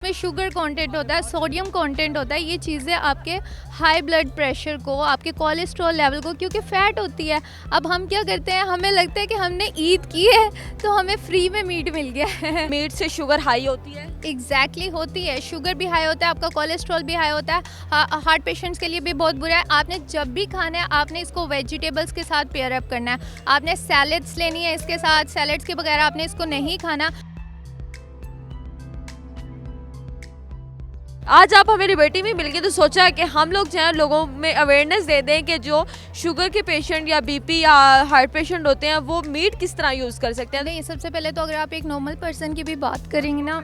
में sugar content होता है, सोडियम कंटेंट होता है। ये चीज़ें आपके हाई ब्लड प्रेशर को, आपके कोलेस्ट्रॉल लेवल को, क्योंकि फैट होती है। अब हम क्या करते हैं, हमें लगता है कि हमने ईद की है तो हमें फ्री में मीट मिल गया है। मीट से शुगर हाई होती है। एग्जैक्टली होती है, शुगर भी हाई होता है, आपका कोलेस्ट्रॉल भी हाई होता है। हार्ट पेशेंट्स के लिए भी बहुत बुरा है। आपने जब भी खाना है आपने इसको वेजिटेबल्स के साथ पेयर अप करना है। आपने सैलेड्स लेनी है इसके साथ, सैलेड्स के बगैर आपने इसको नहीं खाना। आज आप हमें लिबर्टी में मिल गए तो सोचा कि हम लोग जो है लोगों में अवेयरनेस दे दें कि जो शुगर के पेशेंट या बीपी या हार्ट पेशेंट होते हैं वो मीट किस तरह यूज़ कर सकते हैं। नहीं, सबसे पहले तो अगर आप एक नॉर्मल पर्सन की भी बात करेंगे ना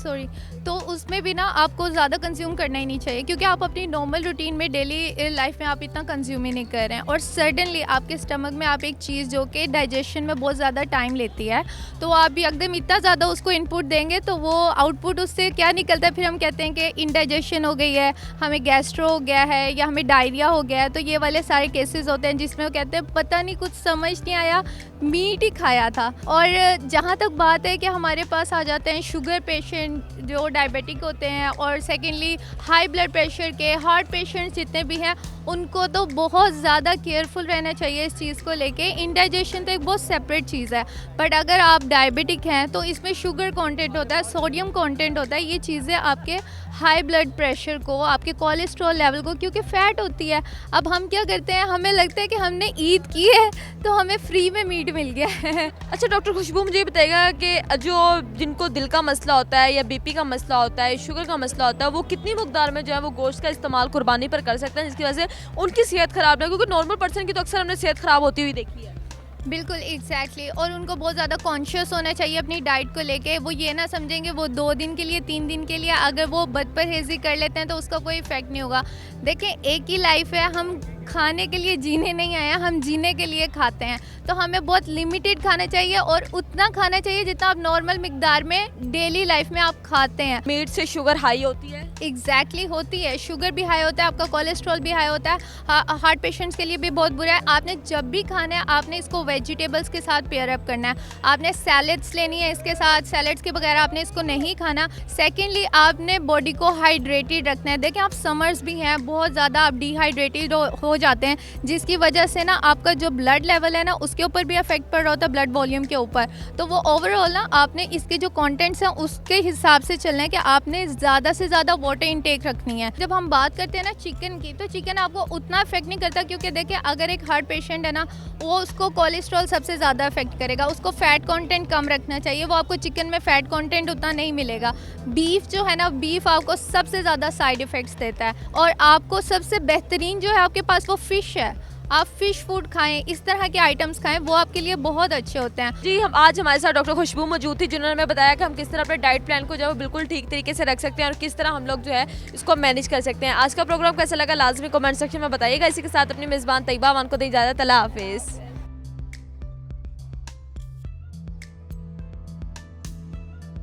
सॉरी, तो उसमें भी ना आपको ज़्यादा कंज्यूम करना ही नहीं चाहिए, क्योंकि आप अपनी नॉर्मल रूटीन में डेली लाइफ में आप इतना कंज्यूम ही नहीं कर रहे हैं। और सडनली आपके स्टमक में आप एक चीज़ जो कि डाइजेशन में बहुत ज़्यादा टाइम लेती है, तो आप भी एकदम इतना ज़्यादा उसको इनपुट देंगे तो वो आउटपुट उससे क्या निकलता है, फिर हम कहते हैं कि इंडाइजेशन हो गई है, हमें गैस्ट्रो हो गया है या हमें डायरिया हो गया है। तो ये वाले सारे केसेस होते हैं जिसमें वो कहते हैं पता नहीं कुछ समझ नहीं आया, मीट ही खाया था। और जहाँ तक बात है कि हमारे पास आ जाते हैं शुगर पेशेंट जो डायबिटिक होते हैं, और सेकेंडली हाई ब्लड प्रेशर के, हार्ट पेशेंट जितने भी हैं उनको तो बहुत ज़्यादा केयरफुल रहना चाहिए इस चीज़ को लेके। इंडाइजेशन तो एक बहुत सेपरेट चीज़ है, बट अगर आप डायबिटिक हैं तो इसमें शुगर कंटेंट होता है, सोडियम कंटेंट होता है। ये चीज़ें आपके हाई ब्लड प्रेशर को, आपके कोलेस्ट्रॉल लेवल को, क्योंकि फैट होती है। अब हम क्या करते हैं, हमें लगता है कि हमने ईद की है तो हमें फ्री में मीट मिल गया है। अच्छा डॉक्टर खुशबू, मुझे ये बताइएगा कि जो जिनको दिल का मसला होता है या बीपी का मसला होता है, शुगर का मसला होता है, वो कितनी मकदार में जो है वो गोश्त का इस्तेमाल कुर्बानी पर कर सकते हैं जिसकी वजह से उनकी सेहत ख़राब ना, क्योंकि नॉर्मल पर्सन की तो अक्सर हमने सेहत ख़राब होती हुई देखी है। बिल्कुल एग्जैक्टली और उनको बहुत ज़्यादा कॉन्शियस होना चाहिए अपनी डाइट को लेके। वो ये ना समझेंगे वो 2 दिन के लिए, 3 दिन के लिए अगर वो बदपरहेज़ी कर लेते हैं तो उसका कोई इफेक्ट नहीं होगा। देखें, एक ही लाइफ है, हम खाने के लिए जीने नहीं आए हैं, हम जीने के लिए खाते हैं। तो हमें बहुत लिमिटेड खाना चाहिए और उतना खाना चाहिए जितना आप नॉर्मल मिकदार में डेली लाइफ में आप खाते हैं। मीट से शुगर हाई होती है। एग्जैक्टली होती है, शुगर भी हाई होता है, आपका कोलेस्ट्रॉल भी हाई होता है। हार्ट पेशेंट्स के लिए भी बहुत बुरा है। आपने जब भी खाना है आपने इसको वेजिटेबल्स के साथ पेयर अप करना है। आपने सैलेड्स लेनी है इसके साथ, सैलेड्स के बगैर आपने इसको नहीं खाना। सेकेंडली आपने बॉडी को हाइड्रेटेड रखना है। देखें, आप समर्स भी हैं, बहुत ज़्यादा आप डिहाइड्रेटेड हो जाते हैं, जिसकी वजह से ना आपका जो ब्लड लेवल है ना उसके ऊपर भी इफेक्ट पड़ रहा होता है, ब्लड वॉल्यूम के ऊपर। तो वो ओवरऑल ना आपने इसके जो कंटेंट्स हैं उसके हिसाब से चलना है कि आपने ज़्यादा से ज़्यादा वाटर इनटेक रखनी है। जब हम बात करते हैं ना चिकन की, तो चिकन आपको उतना इफेक्ट नहीं करता, क्योंकि देखिए अगर एक हार्ट पेशेंट है ना, वो उसको कोलेस्ट्रॉल सबसे ज़्यादा इफेक्ट करेगा, उसको फैट कंटेंट कम रखना चाहिए। वो आपको चिकन में फैट कंटेंट उतना नहीं मिलेगा। बीफ जो है ना, बीफ आपको सबसे ज़्यादा साइड इफ़ेक्ट्स देता है। और आपको सबसे बेहतरीन जो है आपके पास वो फ़िश है, आप फिश फूड खाएं, इस तरह के आइटम्स खाएं, वो आपके लिए बहुत अच्छे होते हैं। जी, हम आज हमारे साथ डॉक्टर खुशबू मौजूद थी जिन्होंने हमें बताया कि हम किस तरह अपने डाइट प्लान को जो है बिल्कुल ठीक तरीके से रख सकते हैं और किस तरह हम लोग जो है इसको मैनेज कर सकते हैं। आज का प्रोग्राम कैसा लगा लाजमी कमेंट सेक्शन में बताइएगा। इसी के साथ अपनी मेज़बान तैयबा मान को दी इजाज़त। अल्लाह हाफिज़।